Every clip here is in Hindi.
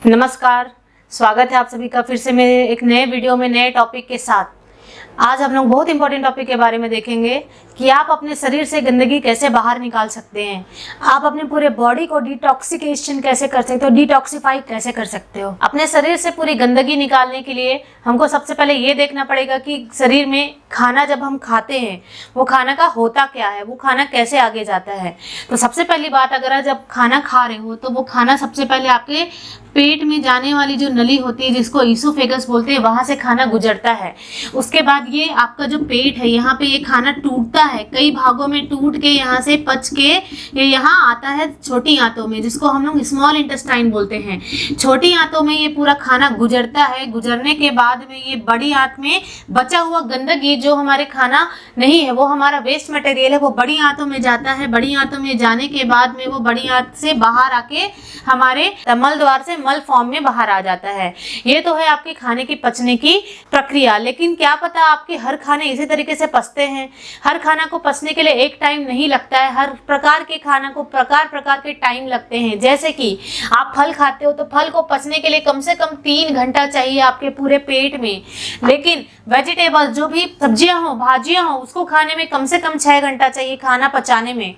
नमस्कार, स्वागत है आप सभी का फिर से मेरे एक नए वीडियो में नए टॉपिक के साथ। आज हम लोग बहुत इंपॉर्टेंट टॉपिक के बारे में देखेंगे कि आप अपने शरीर से गंदगी कैसे बाहर निकाल सकते हैं। आप अपने पूरे बॉडी को डिटॉक्सिकेशन कैसे कर सकते हो, डिटॉक्सिफाई कैसे कर सकते हो। अपने शरीर से पूरी गंदगी निकालने के लिए हमको सबसे पहले ये देखना पड़ेगा कि शरीर में खाना जब हम खाते हैं वो खाना का होता क्या है, वो खाना कैसे आगे जाता है। तो सबसे पहली बात, अगर आप जब खाना खा रहे हो तो वो खाना सबसे पहले आपके पेट में जाने वाली जो नली होती है जिसको ईसोफेगस बोलते हैं, वहां से खाना गुजरता है। उसके बाद ये आपका जो पेट है, यहाँ पे ये खाना टूटता है, कई भागों में टूट के यहाँ से पच के ये यहाँ आता है छोटी आंतों में, जिसको हम लोग स्मॉल इंटेस्टाइन बोलते हैं। छोटी आंतों में ये पूरा खाना गुजरता है। गुजरने के बाद में ये बड़ी आंत में बचा हुआ गंदगी जो हमारे खाना नहीं है, वो हमारा वेस्ट मटेरियल है, वो बड़ी आंतों में जाता है। बड़ी आंतों में जाने के बाद में वो बड़ी आंत से बाहर आके हमारे मल द्वार से मल फॉर्म में बाहर आ जाता है। ये तो है आपके खाने की पचने की प्रक्रिया। लेकिन क्या पता आपके हर खाने इसी तरीके से पचते हैं। हर खाना को पचने के लिए एक टाइम नहीं लगता है। हर प्रकार के खाना को प्रकार के टाइम लगते हैं। जैसे कि आप फल खाते हो तो फल को पचने के लिए कम से कम 3 घंटा चाहिए आपके पूरे पेट में। लेकिन वेजिटेबल जो भी सब्जियां हो, भाजियां हो, उसको खाने में कम से कम 6 घंटा चाहिए खाना पचाने में।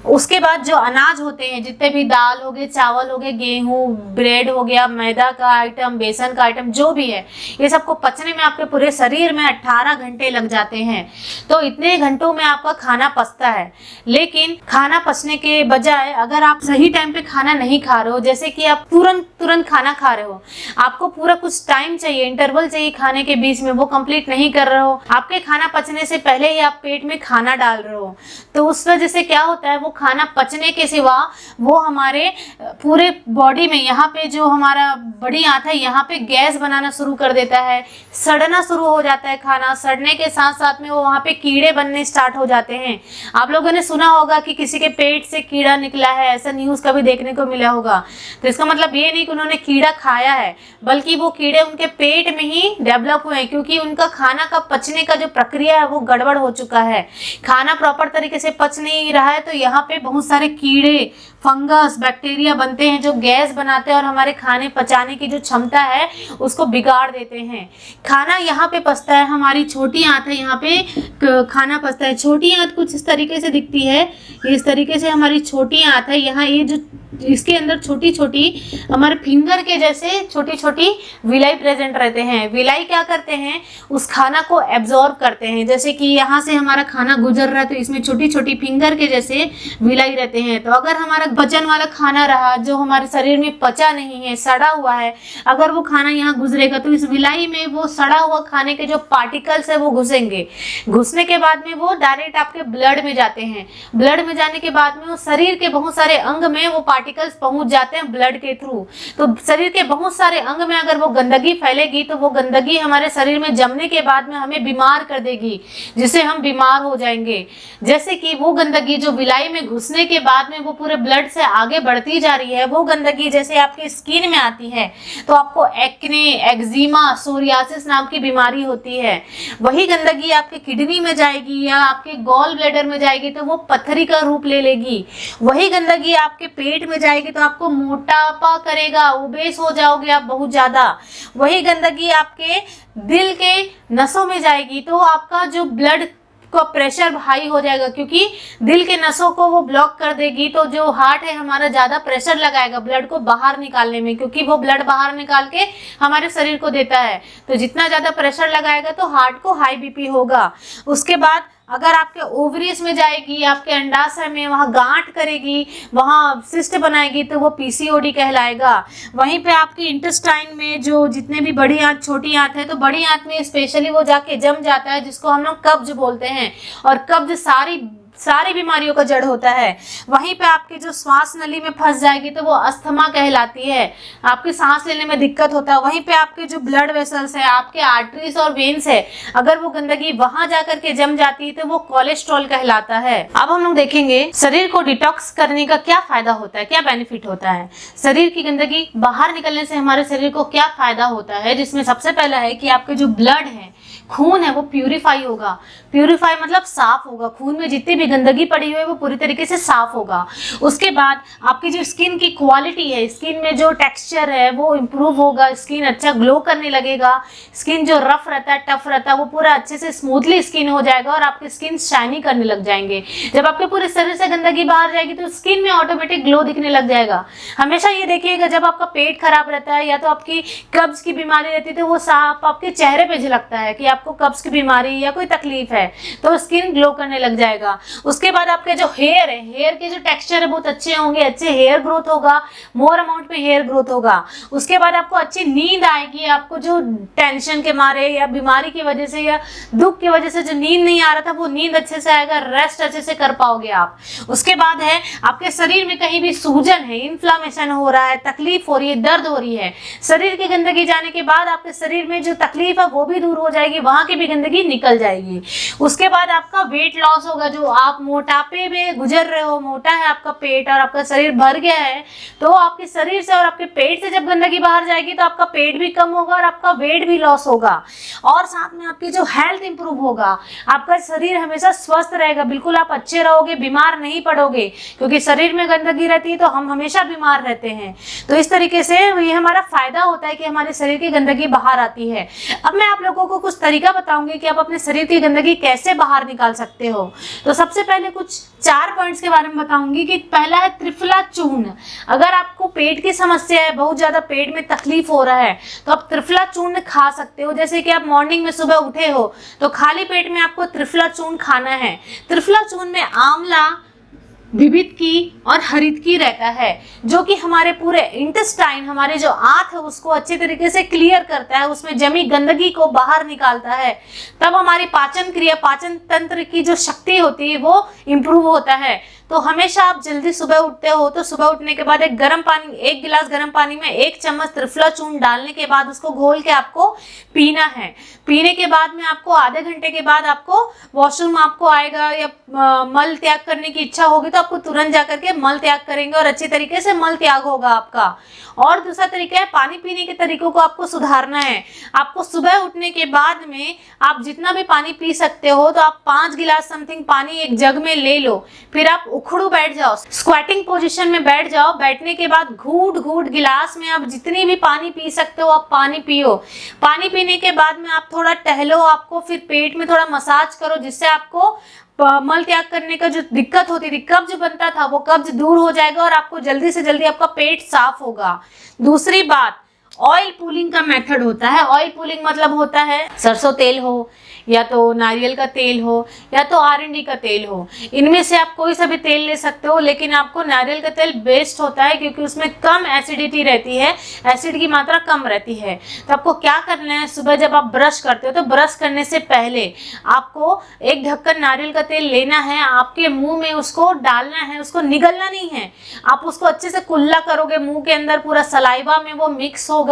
उसके बाद जो अनाज होते हैं, जितने भी दाल हो गए, चावल हो गए, गेहूं, ब्रेड हो गया, मैदा का आइटम, बेसन का आइटम, जो भी है, ये सबको पचने में आपके पूरे शरीर में 18 घंटे लग जाते हैं। तो इतने घंटों में आपका खाना पचता है। लेकिन खाना पचने के बजाय अगर आप सही टाइम पे खाना नहीं खा रहे हो, जैसे कि आप तुरंत खाना खा रहे हो, आपको पूरा कुछ टाइम चाहिए, इंटरवल चाहिए खाने के बीच में, वो कंप्लीट नहीं कर रहे हो, आपके खाना पचने से पहले ही आप पेट में खाना डाल रहे हो, तो उस वजह से क्या होता है, वो खाना पचने के सिवा वो हमारे पूरे बॉडी में, यहाँ पे जो हमारा बड़ी आंत है, यहाँ पे गैस बनाना शुरू कर देता है, सड़ना शुरू हो जाता है खाना। सड़ने के साथ साथ में वो वहाँ पे कीड़े बनने स्टार्ट हो जाते हैं। आप लोगों ने सुना होगा कि किसी के पेट से कीड़ा निकला है, ऐसा न्यूज़ कभी देखने को मिला होगा। तो इसका मतलब ये नहीं कि उन्होंने कीड़ा खाया है, बल्कि वो कीड़े उनके पेट में ही डेवलप हुए हैं, क्योंकि उनका खाना का पचने का जो प्रक्रिया है वो गड़बड़ हो चुका है। खाना प्रॉपर तरीके से पच नहीं रहा है, तो यहाँ पे बहुत सारे कीड़े, फंगस, बैक्टीरिया बनते हैं जो गैस बनाते हैं और हमारे खाने पचाने की जो क्षमता है उसको बिगाड़ देते हैं। खाना यहाँ पे पचता है, हमारी छोटी आंत है, यहाँ पे खाना पचता है। छोटी आंत कुछ इस तरीके से दिखती है, इस तरीके से हमारी छोटी आंत है। यहाँ ये जो इसके अंदर छोटी छोटी हमारे फिंगर के जैसे छोटी छोटी विलाई प्रेजेंट रहते हैं। विलाई क्या करते हैं, उस खाना को एब्जॉर्ब करते हैं। जैसे कि यहाँ से हमारा खाना गुजर रहा है तो इसमें छोटी छोटी फिंगर के जैसे विलाई रहते हैं। तो अगर हमारा बचन वाला खाना रहा जो हमारे शरीर में पचा नहीं है, सड़ा हुआ है, अगर वो खाना यहाँ गुजरेगा तो इस विलाई में वो सड़ा हुआ खाने के जो पार्टिकल्स है वो घुसेंगे। घुसने के बाद में वो डायरेक्ट आपके ब्लड में जाते हैं। ब्लड में जाने के बाद में वो शरीर के बहुत सारे अंग में वो पार्टिकल्स पहुंच जाते हैं ब्लड के थ्रू। तो शरीर के बहुत सारे अंग में अगर वो गंदगी फैलेगी तो वो गंदगी हमारे शरीर में जमने के बाद में हमें बीमार कर देगी, जिससे हम बीमार हो जाएंगे। जैसे कि वो गंदगी जो विलाई में घुसने के बाद में वो पूरे ब्लड से आगे बढ़ती जा रही है, वो गंदगी जैसे आपकी स्किन में आती है तो आपको एक्ने, एक्जिमा, सोरियासिस नाम की बीमारी होती है। वही गंदगी आपके किडनी में जाएगी या आपके गॉल ब्लैडर में जाएगी तो वो पथरी का रूप ले लेगी। वही गंदगी आपके पेट में जाएगी तो आपको मोटापा करेगा, ओबेस हो जाओगे आप बहुत ज्यादा। वही गंदगी आपके दिल के नसों में जाएगी तो आपका जो ब्लड का प्रेशर हाई हो जाएगा, क्योंकि दिल के नसों को वो ब्लॉक कर देगी। तो जो हार्ट है हमारा ज्यादा प्रेशर लगाएगा ब्लड को बाहर निकालने में, क्योंकि वो ब्लड बाहर निकाल के हमारे शरीर को देता है। तो जितना ज्यादा प्रेशर लगाएगा तो हार्ट को हाई बीपी होगा। उसके बाद अगर आपके ओवरीज में जाएगी, आपके अंडाशय में वहाँ गांठ करेगी, वहाँ सिस्ट बनाएगी तो वो पीसीओडी कहलाएगा। वहीं पे आपकी इंटेस्टाइन में जो जितने भी बड़ी आंत, छोटी आंत है, तो बड़ी आंत में स्पेशली वो जाके जम जाता है, जिसको हम लोग कब्ज बोलते हैं। और कब्ज सारी बीमारियों का जड़ होता है। वहीं पे आपके जो श्वास नली में फंस जाएगी तो वो अस्थमा कहलाती है, आपके सांस लेने में दिक्कत होता है। वहीं पे आपके जो ब्लड वेसल्स है, आपके आर्टरीज और वेन्स है, अगर वो गंदगी वहां जाकर के जम जाती है तो वो कोलेस्ट्रॉल कहलाता है। अब हम लोग देखेंगे शरीर को डिटॉक्स करने का क्या फायदा होता है, क्या बेनिफिट होता है। शरीर की गंदगी बाहर निकलने से हमारे शरीर को क्या फायदा होता है, जिसमें सबसे पहला है कि आपके जो ब्लड है, खून है, वो प्यूरिफाई होगा। प्यूरिफाई मतलब साफ होगा। खून में जितनी भी भी गंदगी पड़ी हुई है वो पूरी तरीके से साफ होगा। उसके बाद आपकी जो स्किन की क्वालिटी है, स्किन में जो टेक्सचर है वो इम्प्रूव होगा, स्किन अच्छा ग्लो करने लगेगा, स्किन जो रफ रहता है, टफ रहता है, वो पूरा अच्छे से स्मूथली स्किन हो जाएगा और आपकी स्किन शाइनी करने लग जाएंगे। जब आपके पूरे शरीर से गंदगी बाहर जाएगी तो स्किन में ऑटोमेटिक ग्लो दिखने लग जाएगा। हमेशा ये देखिएगा जब आपका पेट खराब रहता है या तो आपकी कब्ज की बीमारी रहती है तो वो साफ आपके चेहरे पे झलकता है कि आपको कब्ज की बीमारी या कोई तकलीफ है, तो स्किन ग्लो करने लग जाएगा। उसके बाद आपके जो हेयर है, हेयर के जो टेक्सचर है बहुत अच्छे होंगे, अच्छे हेयर ग्रोथ होगा, मोर अमाउंट में हेयर ग्रोथ होगा। उसके बाद आपको अच्छी नींद आएगी, आपको जो टेंशन के मारे या बीमारी की वजह से या दुख की वजह से जो नींद नहीं आ रहा था वो नींद अच्छे से आएगा, रेस्ट अच्छे से कर पाओगे आप। उसके बाद है आपके शरीर में कहीं भी सूजन है, इन्फ्लामेशन हो रहा है, तकलीफ हो रही है, दर्द हो रही है, शरीर की गंदगी जाने के बाद आपके शरीर में जो तकलीफ है वो भी दूर हो जाएगी, वहां की भी गंदगी निकल जाएगी। उसके बाद आपका वेट लॉस होगा, जो आप मोटापे में गुजर रहे हो, मोटा है आपका पेट और आपका शरीर भर गया है, तो आपके शरीर से और आपके पेट से जब गंदगी बाहर जाएगी तो आपका पेट भी कम होगा और आपका वेट भी लॉस होगा और साथ में आपकी जो हेल्थ इंप्रूव होगा, आपका शरीर हमेशा स्वस्थ रहेगा, बिल्कुल आप अच्छे रहोगे, बीमार नहीं पड़ोगे, क्योंकि शरीर में गंदगी रहती है तो हम हमेशा बीमार रहते हैं। तो इस तरीके से ये हमारा फायदा होता है कि हमारे शरीर की गंदगी बाहर आती है। अब मैं आप लोगों को कुछ तरीका बताऊंगी कि आप अपने शरीर की गंदगी कैसे बाहर निकाल सकते हो। तो सबसे पहले कुछ 4 पॉइंट्स के बारे में बताऊंगी कि पहला है त्रिफला चूर्ण। अगर आपको पेट की समस्या है, बहुत ज्यादा पेट में तकलीफ हो रहा है, तो आप त्रिफला चूर्ण खा सकते हो। जैसे कि आप मॉर्निंग में सुबह उठे हो तो खाली पेट में आपको त्रिफला चूर्ण खाना है। त्रिफला चूर्ण में आंवला, विभितकी और हरितकी रहता है, जो कि हमारे पूरे इंटेस्टाइन, हमारे जो आंत है उसको अच्छे तरीके से क्लियर करता है, उसमें जमी गंदगी को बाहर निकालता है। तब हमारी पाचन क्रिया, पाचन तंत्र की जो शक्ति होती है वो इम्प्रूव होता है। तो हमेशा आप जल्दी सुबह उठते हो तो सुबह उठने के बाद एक गिलास गर्म पानी में 1 चम्मच त्रिफला चूर्ण डालने के बाद उसको घोल के आपको पीना है। पीने के बाद में आपको आधे घंटे के बाद आपको वॉशरूम आपको आएगा या मल त्याग करने की इच्छा होगी तो आपको तुरंत जाकर के मल त्याग करेंगे और अच्छे तरीके से मल त्याग होगा आपका। और दूसरा तरीका है पानी पीने के तरीकों को आपको सुधारना है। आपको सुबह उठने के बाद में आप जितना भी पानी पी सकते हो तो आप 5 गिलास समथिंग पानी एक जग में ले लो, फिर आप उखड़ू बैठ जाओ, स्क्वाटिंग पोजीशन में बैठ जाओ। बैठने के बाद घूट घूट गिलास में आप जितनी भी पानी पी सकते हो आप पानी पियो। पानी पीने के बाद में आप थोड़ा टहलो, आपको फिर पेट में थोड़ा मसाज करो, जिससे आपको मल त्याग करने का जो दिक्कत होती थी, कब्ज बनता था, वो कब्ज दूर हो जाएगा और आपको जल्दी से जल्दी आपका पेट साफ होगा। दूसरी बात, ऑयल पुलिंग का मेथड होता है। ऑयल पुलिंग मतलब होता है सरसों तेल हो या तो नारियल का तेल हो या तो आरंडी का तेल हो, इनमें से आप कोई सा भी तेल ले सकते हो, लेकिन आपको नारियल का तेल बेस्ट होता है क्योंकि उसमें कम एसिडिटी रहती है, एसिड की मात्रा कम रहती है। तो आपको क्या करना है, सुबह जब आप ब्रश करते हो तो ब्रश करने से पहले आपको एक ढक्कन नारियल का तेल लेना है, आपके मुंह में उसको डालना है, उसको निगलना नहीं है, आप उसको अच्छे से कुल्ला करोगे मुंह के अंदर, पूरा सलाइवा में वो मिक्स होगा।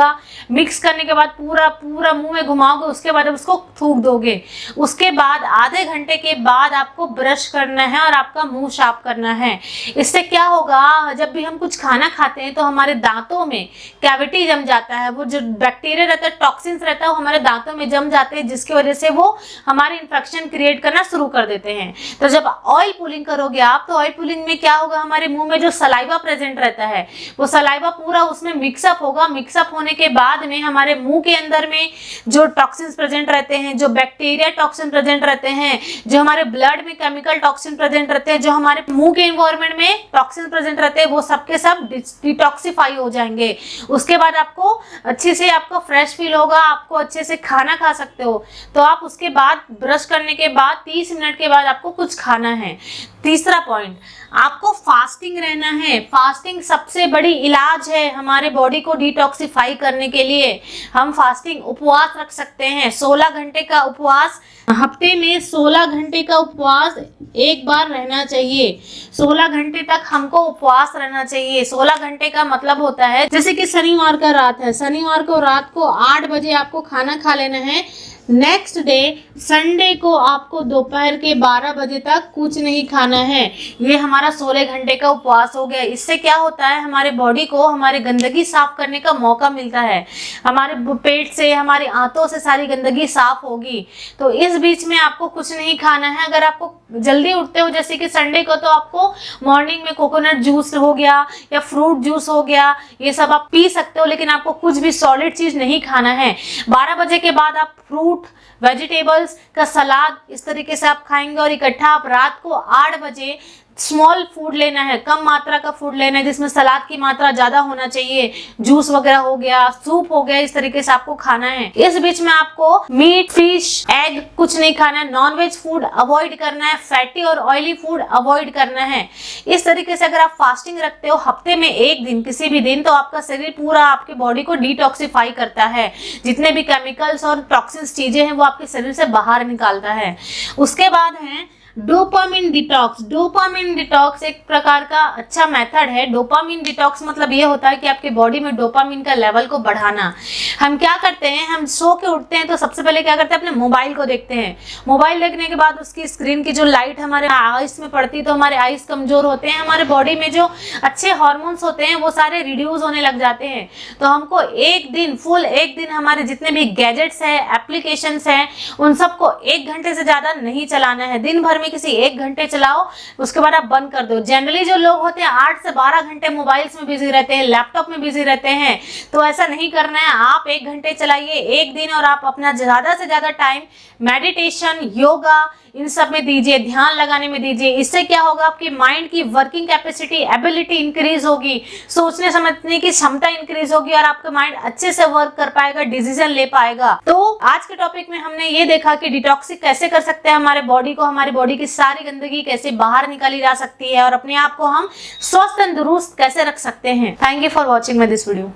मिक्स करने के बाद पूरा पूरा मुंह में घुमाओगे, उसके बाद उसको थूक दोगे। उसके बाद आधे घंटे के बाद आपको ब्रश करना है और आपका मुंह साफ करना है। इससे क्या होगा, जब भी हम कुछ खाना खाते हैं तो हमारे दांतों में कैविटी जम जाता है, वो जो बैक्टीरिया रहता है, टॉक्सिन्स रहता है, वो हमारे दांतों में जम जाते हैं, जिसकी वजह से वो हमारे इन्फेक्शन क्रिएट करना शुरू कर देते हैं। तो जब ऑयल पुलिंग करोगे आप, तो ऑयल पुलिंग में क्या होगा, हमारे मुंह में जो सलाइवा प्रेजेंट रहता है वो सलाइवा पूरा उसमें मिक्सअप होगा। मिक्सअप होने के बाद में हमारे मुंह के अंदर में जो टॉक्सिन्स प्रेजेंट रहते हैं, जो बैक्टीरिया टॉक्सिन प्रेजेंट रहते हैं, जो हमारे ब्लड में केमिकल टॉक्सिन प्रेजेंट रहते हैं, जो हमारे मुंह के एनवायरनमेंट में टॉक्सिन प्रेजेंट रहते हैं, वो सबके सब डिटॉक्सिफाई हो जाएंगे। उसके बाद आपको अच्छे से आपको फ्रेश फील होगा, आपको अच्छे से खाना खा सकते हो। तो आप उसके बाद ब्रश करने के बाद 30 मिनट के बाद आपको कुछ खाना है। तीसरा पॉइंट, आपको फास्टिंग रहना है। फास्टिंग सबसे बड़ी इलाज है हमारे बॉडी को डिटॉक्सिफाई करने के लिए। हम फास्टिंग उपवास रख सकते हैं, 16 घंटे का उपवास, हफ्ते में 16 घंटे का उपवास एक बार रहना चाहिए। 16 घंटे तक हमको उपवास रहना चाहिए। 16 घंटे का मतलब होता है, जैसे कि शनिवार का रात है, शनिवार को रात को 8 बजे आपको खाना खा लेना है। नेक्स्ट डे संडे को आपको दोपहर के 12 बजे तक कुछ नहीं खाना है। ये हमारा 16 घंटे का उपवास हो गया। इससे क्या होता है, हमारे बॉडी को हमारे गंदगी साफ करने का मौका मिलता है। हमारे पेट से, हमारी आंतों से सारी गंदगी साफ होगी। तो इस बीच में आपको कुछ नहीं खाना है। अगर आपको जल्दी उठते हो, जैसे कि संडे को, तो आपको मॉर्निंग में कोकोनट जूस हो गया या फ्रूट जूस हो गया, ये सब आप पी सकते हो, लेकिन आपको कुछ भी सॉलिड चीज नहीं खाना है। 12 बजे के बाद आप फ्रूट, वेजिटेबल्स का सलाद इस तरीके से आप खाएंगे, और इकट्ठा आप रात को 8 बजे स्मॉल फूड लेना है, कम मात्रा का फूड लेना है जिसमें सलाद की मात्रा ज्यादा होना चाहिए, जूस वगैरह हो गया, सूप हो गया, इस तरीके से आपको खाना है। इस बीच में आपको मीट, फिश, एग कुछ नहीं खाना है, नॉनवेज फूड अवॉइड करना है, फैटी और ऑयली फूड अवॉइड करना है। इस तरीके से अगर आप फास्टिंग रखते हो हफ्ते में एक दिन, किसी भी दिन, तो आपका शरीर पूरा आपके बॉडी को डिटॉक्सिफाई करता है, जितने भी केमिकल्स और टॉक्सिन्स चीजें हैं वो आपके शरीर से बाहर निकालता है। उसके बाद है डोपामिन डिटॉक्स। डोपामिन डिटॉक्स एक प्रकार का अच्छा मेथड है। डोपामिन डिटॉक्स मतलब ये होता है कि आपके बॉडी में डोपामिन का लेवल को बढ़ाना। हम क्या करते हैं, हम सो के उठते हैं तो सबसे पहले क्या करते हैं, अपने मोबाइल को देखते हैं। मोबाइल देखने के बाद उसकी स्क्रीन की जो लाइट हमारे आईज में पड़ती है तो हमारे आईज कमजोर होते हैं, हमारे बॉडी में जो अच्छे हार्मोन्स होते हैं वो सारे रिड्यूस होने लग जाते हैं। तो हमको एक दिन, फुल एक दिन, हमारे जितने भी गैजेट्स हैं, एप्लीकेशंस हैं, उन सबको 1 घंटे से ज्यादा नहीं चलाना है। दिन भर में किसी 1 घंटे चलाओ, उसके बाद आप बंद कर दो। जनरली जो लोग होते हैं 8 से 12 घंटे मोबाइल्स में बिजी रहते हैं, लैपटॉप में बिजी रहते हैं, तो ऐसा नहीं करना है। आप 1 घंटे चलाइए एक दिन, और आप अपना ज्यादा से ज्यादा टाइम मेडिटेशन, योगा, इन सब में दीजिए, ध्यान लगाने में दीजिए। इससे क्या होगा, आपकी माइंड की वर्किंग कैपेसिटी, एबिलिटी इंक्रीज होगी, सोचने समझने की क्षमता इंक्रीज होगी, और आपका माइंड अच्छे से वर्क कर पाएगा, डिसीजन ले पाएगा। तो आज के टॉपिक में हमने ये देखा कि डिटॉक्सिक कैसे कर सकते हैं हमारे बॉडी को, हमारी बॉडी की सारी गंदगी कैसे बाहर निकाली जा सकती है, और अपने आप को हम स्वस्थ तंदुरुस्त कैसे रख सकते हैं। Thank you for watching my this video.